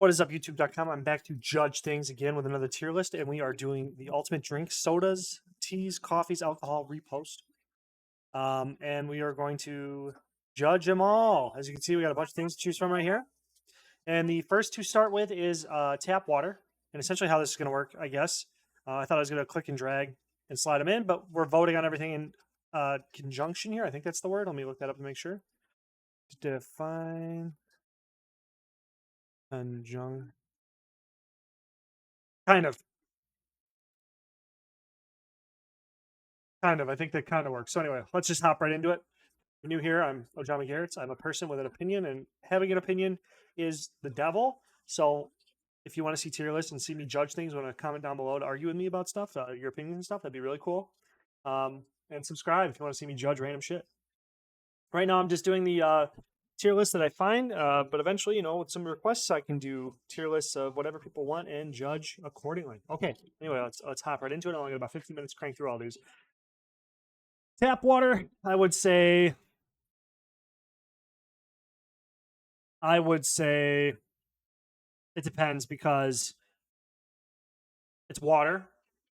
What is up, YouTube.com? I'm back to judge things again with another tier list, and we are doing the ultimate drink sodas, teas, coffees, alcohol, repost. And we are going to judge them all. As you can see, we got a bunch of things to choose from right here. And the first to start with is tap water. And essentially, how this is going to work, I guess. I thought I was going to click and drag and slide them in, but we're voting on everything in conjunction here. I think that's the word. Let me look that up to make sure. Define conjunction. Kind of. I think that kind of works. So anyway, let's just hop right into it. If you're new here, I'm Ojama Garrett. I'm a person with an opinion, and having an opinion is the devil. So if you want to see tier lists and see me judge things, want to comment down below to argue with me about stuff, your opinions and stuff, that'd be really cool. And subscribe if you want to see me judge random shit. Right now, I'm just doing the tier list that I find, but eventually, with some requests, I can do tier lists of whatever people want and judge accordingly. Okay. Anyway, let's hop right into it. I only got about 15 minutes to crank through all these. Tap water, I would say it depends because it's water.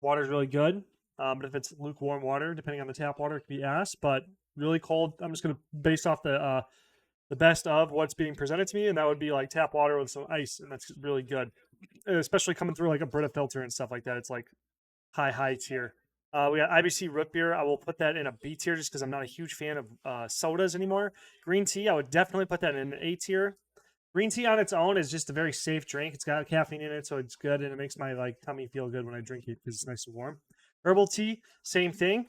Water is really good. But if it's lukewarm water, depending on the tap water, it could be ass. But really cold, I'm just gonna base off the best of what's being presented to me, and that would be like tap water with some ice, and that's really good. And especially coming through like a Brita filter and stuff like that. It's like high tier. We got IBC root beer. I will put that in a B tier just because I'm not a huge fan of sodas anymore. Green tea, I would definitely put that in an A tier. Green tea on its own is just a very safe drink. It's got caffeine in it, so it's good, and it makes my tummy feel good when I drink it because it's nice and warm. Herbal tea, same thing.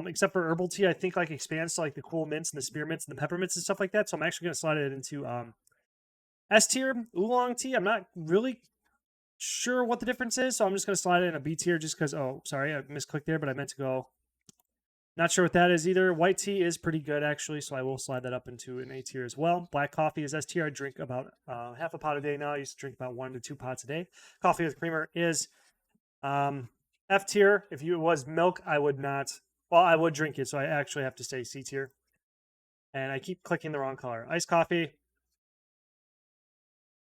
Except for herbal tea, I think expands to the cool mints and the spearmints and the peppermints and stuff like that. So I'm actually gonna slide it into S tier. Oolong tea, I'm not really sure what the difference is, so I'm just going to slide it in a B tier just because, oh, sorry, I misclicked there, but I meant to go. Not sure what that is either. White tea is pretty good, actually, so I will slide that up into an A tier as well. Black coffee is S tier. I drink about half a pot a day now. I used to drink about 1 to 2 pots a day. Coffee with creamer is F tier. If it was milk, I would not. Well, I would drink it, so I actually have to say C tier. And I keep clicking the wrong color. Iced coffee.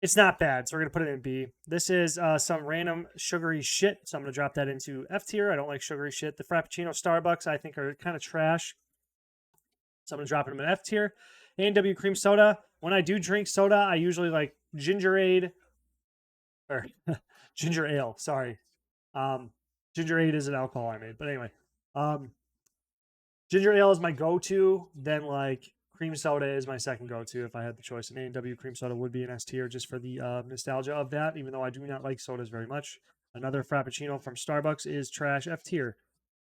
It's not bad, so we're going to put it in B. This is some random sugary shit, so I'm going to drop that into F tier. I don't like sugary shit. The Frappuccino Starbucks, I think, are kind of trash, so I'm going to drop it in F tier. A&W cream soda. When I do drink soda, I usually like Gingerade, or ginger ale, sorry. Gingerade is an alcohol I made, but anyway. Ginger ale is my go-to, then cream soda is my second go-to if I had the choice. And A&W cream soda would be an S tier just for the nostalgia of that, even though I do not like sodas very much. Another Frappuccino from Starbucks is trash, F tier.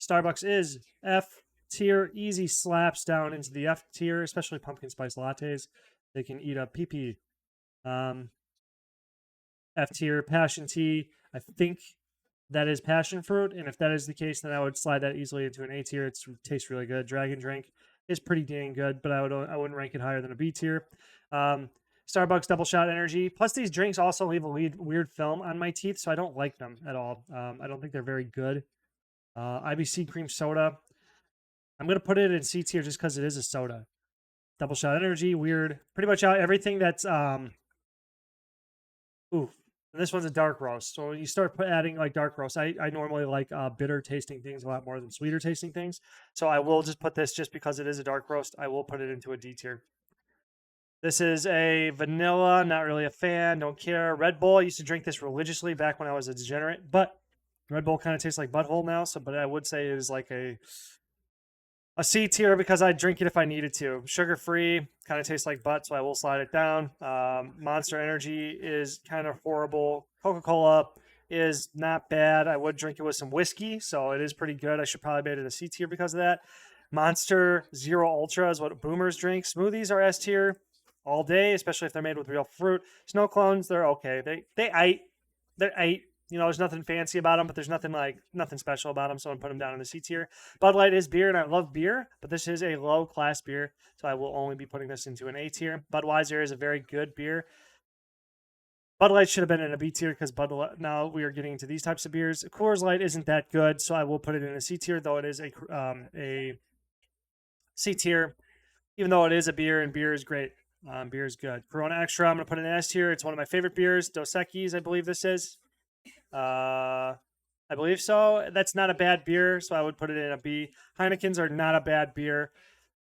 Starbucks is F tier, easy slaps down into the F tier, especially pumpkin spice lattes. They can eat up PP. F tier, passion tea. I think that is passion fruit, and if that is the case, then I would slide that easily into an A tier. It tastes really good. Dragon drink is pretty dang good, but I wouldn't rank it higher than a B tier. Starbucks double shot energy. Plus, these drinks also leave a weird film on my teeth, so I don't like them at all. I don't think they're very good. IBC cream soda. I'm gonna put it in C tier just because it is a soda. Double shot energy, weird. Pretty much everything that's ooh. And this one's a dark roast. So when you start adding dark roast, I normally like bitter tasting things a lot more than sweeter tasting things. So I will just put this, just because it is a dark roast, I will put it into a D tier. This is a vanilla, not really a fan, don't care. Red Bull, I used to drink this religiously back when I was a degenerate, but Red Bull kind of tastes like butthole now. So, but I would say it is like a C tier because I'd drink it if I needed to. Sugar free, kind of tastes like butt, so I will slide it down. Monster Energy is kind of horrible. Coca-Cola is not bad. I would drink it with some whiskey, so it is pretty good. I should probably made it a C tier because of that. Monster Zero Ultra is what boomers drink. Smoothies are S tier all day, especially if they're made with real fruit. Snow clones, they're okay. They're eight. There's nothing fancy about them, but there's nothing special about them, so I'm putting them down in the C tier. Bud Light is beer, and I love beer, but this is a low-class beer, so I will only be putting this into an A tier. Budweiser is a very good beer. Bud Light should have been in a B tier because now we are getting into these types of beers. Coors Light isn't that good, so I will put it in a C tier, though it is a C tier, even though it is a beer, and beer is great. Beer is good. Corona Extra, I'm going to put an S tier. It's one of my favorite beers. Dos Equis, I believe this is. I believe so. That's not a bad beer, so I would put it in a B. Heineken's are not a bad beer.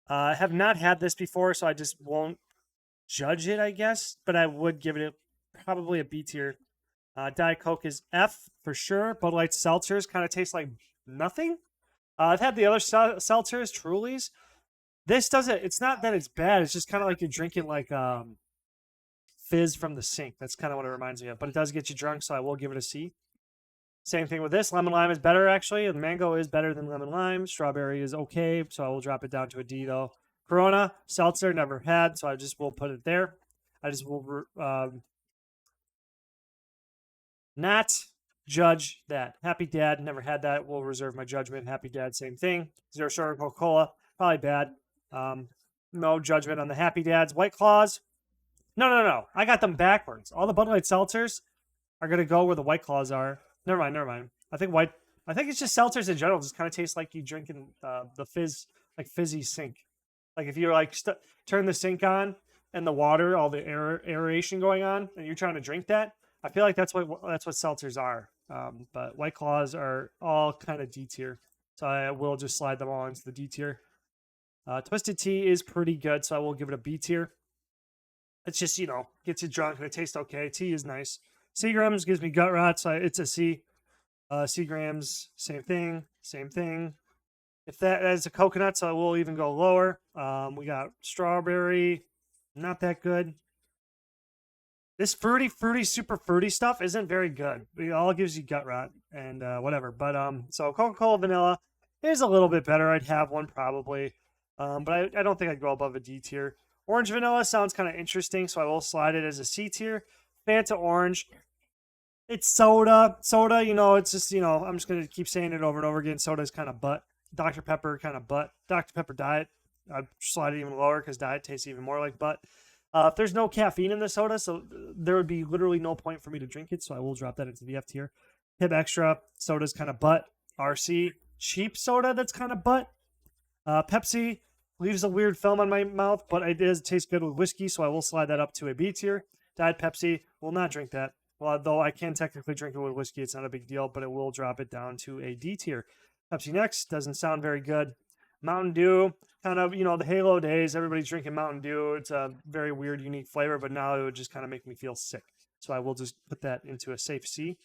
I have not had this before, so I just won't judge it, I guess. But I would give it probably a B tier. Diet Coke is F for sure. Bud Light seltzers kind of taste like nothing. I've had the other seltzers, Trulies. This doesn't. It's not that it's bad. It's just kind of like you're drinking like fizz from the sink. That's kind of what it reminds me of. But it does get you drunk, so I will give it a C. Same thing with this. Lemon lime is better, actually. The mango is better than lemon lime. Strawberry is okay, so I will drop it down to a D, though. Corona, seltzer, never had, so I just will put it there. I just will not judge that. Happy Dad, never had that. Will reserve my judgment. Happy Dad, same thing. Zero Sugar Coca-Cola, probably bad. No judgment on the Happy Dads. White Claws, no. I got them backwards. All the Bud Light seltzers are going to go where the White Claws are. Never mind. I think it's just seltzers in general. Just kind of tastes like you drinking the fizz, like fizzy sink. Like if you're like turn the sink on and the water, all the aeration going on, and you're trying to drink that. I feel like that's what seltzers are. But White Claws are all kind of D tier, so I will just slide them all into the D tier. Twisted Tea is pretty good, so I will give it a B tier. It's just, gets you drunk and it tastes okay. Tea is nice. Seagram's gives me gut rot, so it's a C. Seagram's, same thing. If that is a coconut, so I will even go lower. We got strawberry, not that good. This fruity, super fruity stuff isn't very good. It all gives you gut rot and whatever. But so Coca-Cola vanilla is a little bit better. I'd have one probably, but I don't think I'd go above a D tier. Orange vanilla sounds kind of interesting, so I will slide it as a C tier. Fanta orange. It's soda. Soda, it's just, I'm just going to keep saying it over and over again. Soda's kind of butt. Dr. Pepper kind of butt. Dr. Pepper Diet, I'd slide it even lower because Diet tastes even more like butt. If there's no caffeine in the soda, so there would be literally no point for me to drink it, so I will drop that into the F tier. Pib Extra, soda's kind of butt. RC, cheap soda that's kind of butt. Pepsi leaves a weird film on my mouth, but it does taste good with whiskey, so I will slide that up to a B tier. Diet Pepsi, will not drink that. Well, though I can technically drink it with whiskey, it's not a big deal, but it will drop it down to a D tier. Pepsi Next doesn't sound very good. Mountain Dew, kind of, the Halo days, everybody's drinking Mountain Dew. It's a very weird, unique flavor, but now it would just kind of make me feel sick. So I will just put that into a safe C.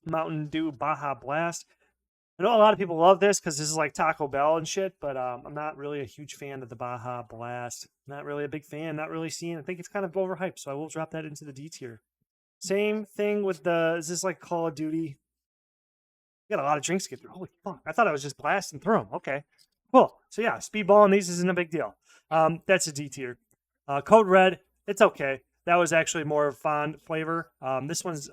Mountain Dew Baja Blast. I know a lot of people love this because this is like Taco Bell and shit, but I'm not really a huge fan of the Baja Blast. Not really a big fan, not really seeing. I think it's kind of overhyped, so I will drop that into the D tier. Same thing with is this like Call of Duty? You got a lot of drinks to get through. Holy fuck. I thought I was just blasting through them. Okay. Cool. So yeah, speedballing these isn't a big deal. That's a D tier. Code Red, it's okay. That was actually more fond flavor. This one's,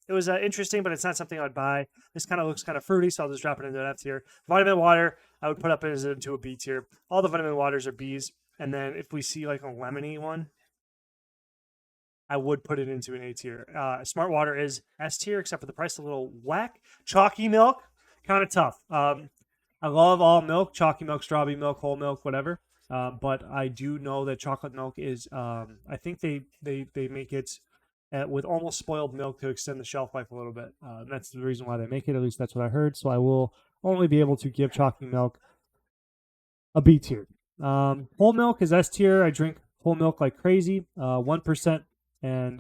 it was interesting, but it's not something I'd buy. This kind of looks kind of fruity, so I'll just drop it into an F tier. Vitamin Water, I would put up into a B tier. All the Vitamin Waters are Bs. And then if we see like a lemony one, I would put it into an A tier. Smart Water is S tier, except for the price a little whack. Chalky Milk, kind of tough. I love all milk, chalky milk, strawberry milk, whole milk, whatever. But I do know that chocolate milk is, I think they make it with almost spoiled milk to extend the shelf life a little bit. That's the reason why they make it. At least that's what I heard. So I will only be able to give chalky milk a B tier. Whole milk is S tier. I drink whole milk like crazy. 1%. And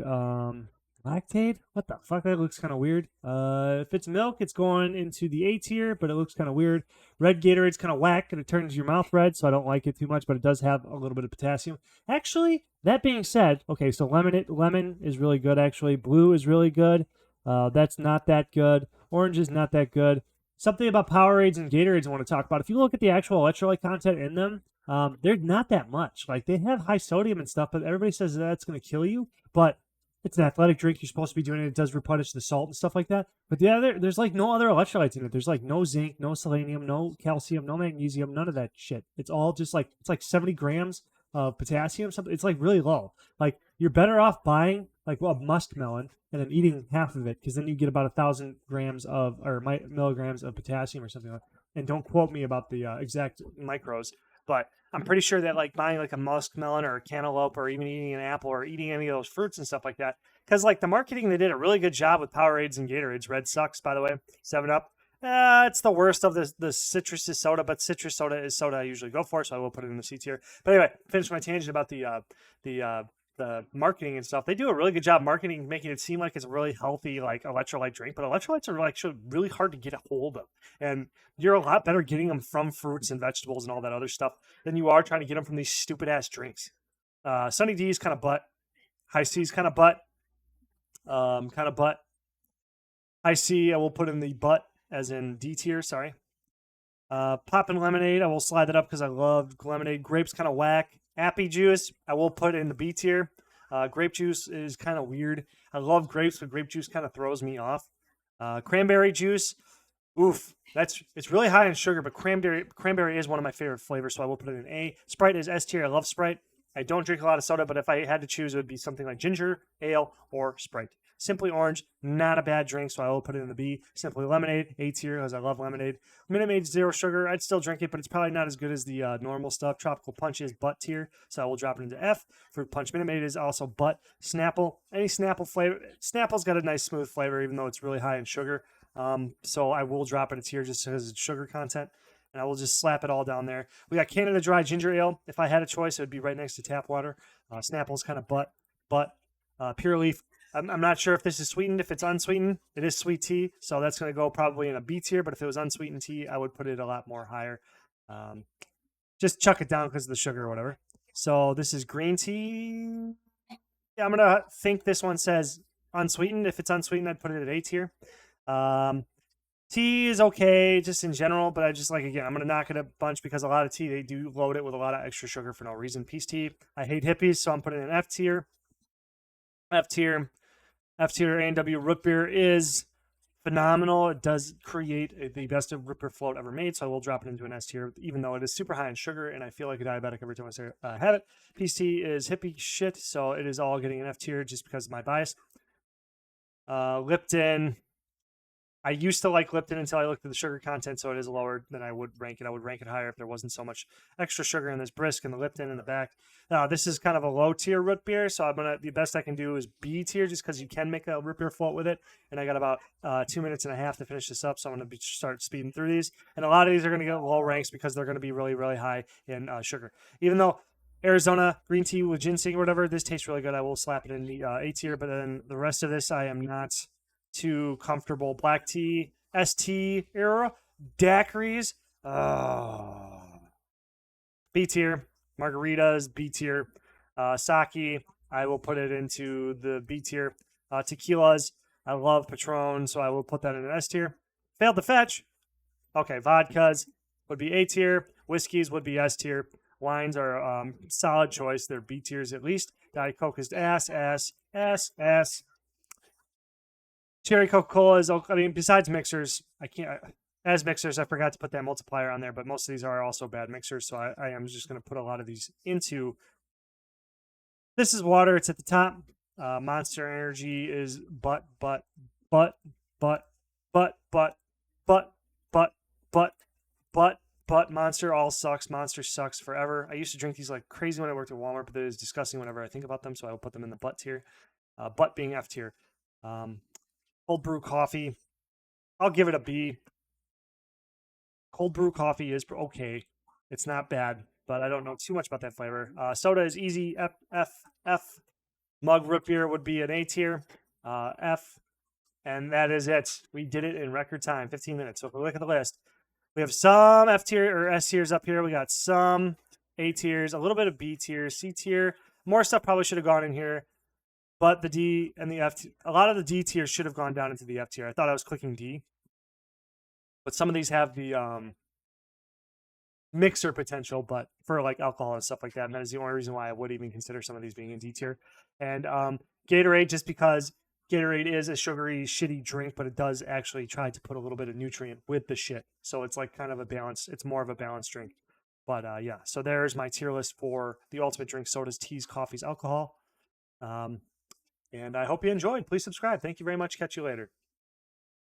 lactate? What the fuck? That looks kind of weird. If it's milk, it's going into the A tier, but it looks kind of weird. Red Gatorade's kind of whack, and it turns your mouth red, so I don't like it too much, but it does have a little bit of potassium. Actually, that being said, okay, so lemon is really good, actually. Blue is really good. That's not that good. Orange is not that good. Something about Powerades and Gatorades I want to talk about. If you look at the actual electrolyte content in them, they're not that much. Like, they have high sodium and stuff, but everybody says that's going to kill you. But it's an athletic drink. You're supposed to be doing it. It does replenish the salt and stuff like that. But there's like no other electrolytes in it. There's like no zinc, no selenium, no calcium, no magnesium, none of that shit. It's all just like, it's like 70 grams of potassium. Something. It's like really low. Like, you're better off buying like a muskmelon and then eating half of it, because then you get about 1,000 grams of, or milligrams of potassium or something like that. And don't quote me about the exact micros. But I'm pretty sure that like buying like a muskmelon or a cantaloupe or even eating an apple or eating any of those fruits and stuff like that, because like the marketing, they did a really good job with Powerades and Gatorades. Red sucks, by the way. 7-Up. It's the worst of the citrus is soda, but citrus soda is soda I usually go for, so I will put it in the C tier. But anyway, finish my tangent about the marketing and stuff. They do a really good job marketing, making it seem like it's a really healthy like electrolyte drink, but electrolytes are actually really hard to get a hold of, and you're a lot better getting them from fruits and vegetables and all that other stuff than you are trying to get them from these stupid ass drinks. Sunny D is kind of butt. High C is kind of butt. Kind of butt. High C I will put in the butt as in D tier. Sorry. Poppin' lemonade, I will slide that up because I love lemonade. Grapes kind of whack. Appy juice, I will put in the B tier. Grape juice is kind of weird. I love grapes, but grape juice kind of throws me off. Cranberry juice, oof, it's really high in sugar, but cranberry is one of my favorite flavors, so I will put it in A. Sprite is S tier. I love Sprite. I don't drink a lot of soda, but if I had to choose, it would be something like ginger ale or Sprite. Simply Orange, not a bad drink, so I will put it in the B. Simply Lemonade, A tier, because I love lemonade. Minute Maid, zero sugar. I'd still drink it, but it's probably not as good as the normal stuff. Tropical Punch is butt tier, so I will drop it into F. Fruit Punch Minute Maid is also butt. Snapple, any Snapple flavor. Snapple's got a nice smooth flavor, even though it's really high in sugar. So I will drop it a tier just because it's sugar content. And I will just slap it all down there. We got Canada Dry Ginger Ale. If I had a choice, it would be right next to tap water. Snapple's kind of butt. Pure Leaf. I'm not sure if this is sweetened. If it's unsweetened, it is sweet tea. So that's going to go probably in a B tier. But if it was unsweetened tea, I would put it a lot more higher. Just chuck it down because of the sugar or whatever. So this is green tea. Yeah, I'm going to think this one says unsweetened. If it's unsweetened, I'd put it at A tier. Tea is okay just in general, but I just like, again, I'm going to knock it a bunch because a lot of tea, they do load it with a lot of extra sugar for no reason. Peace tea. I hate hippies, so I'm putting it in F tier. F tier. A&W root beer is phenomenal. It does create the best of root beer float ever made, so I will drop it into an S tier, even though it is super high in sugar, and I feel like a diabetic every time I have it. Peace tea is hippie shit, so it is all getting an F tier just because of my bias. Lipton. I used to like Lipton until I looked at the sugar content, so it is lower than I would rank it. I would rank it higher if there wasn't so much extra sugar in this Brisk and the Lipton in the back. This is kind of a low tier root beer, so the best I can do is B tier just because you can make a root beer float with it. And I got about 2 minutes and a half to finish this up, so I'm going to start speeding through these. And a lot of these are going to get low ranks because they're going to be really, really high in sugar. Even though Arizona green tea with ginseng or whatever, this tastes really good, I will slap it in the A tier, but then the rest of this I am not too comfortable. Black tea, ST era, daiquiris, B tier. Margaritas, B tier. Sake, I will put it into the B tier. Tequilas, I love Patron, so I will put that in an S tier. Failed to fetch. Okay, vodkas would be A tier. Whiskeys would be S tier. Wines are solid choice. They're B tiers at least. Diet Coke is ass. Cherry Coca-Cola is, I mean, besides mixers, I can't, as mixers, I forgot to put that multiplier on there, but most of these are also bad mixers, so I am just going to put a lot of these into. This is water. It's at the top. Monster Energy is butt. Monster all sucks. Monster sucks forever. I used to drink these like crazy when I worked at Walmart, but it is disgusting whenever I think about them, so I will put them in the butt tier. Butt being F tier. Cold brew coffee, I'll give it a B. Cold brew coffee is okay. It's not bad, but I don't know too much about that flavor. Soda is easy. F. Mug root beer would be an A tier. F. And that is it. We did it in record time, 15 minutes. So if we look at the list, we have some F tier or S tiers up here. We got some A tiers, a little bit of B tier, C tier. More stuff probably should have gone in here. But the D and the F, a lot of the D tiers should have gone down into the F tier. I thought I was clicking D. But some of these have the mixer potential, but for like alcohol and stuff like that. And that is the only reason why I would even consider some of these being in D tier. And Gatorade, just because Gatorade is a sugary, shitty drink, but it does actually try to put a little bit of nutrient with the shit. So it's like kind of a balance. It's more of a balanced drink. But yeah, so there's my tier list for the ultimate drink: sodas, teas, coffees, alcohol. And I hope you enjoyed. Please subscribe. Thank you very much. Catch you later.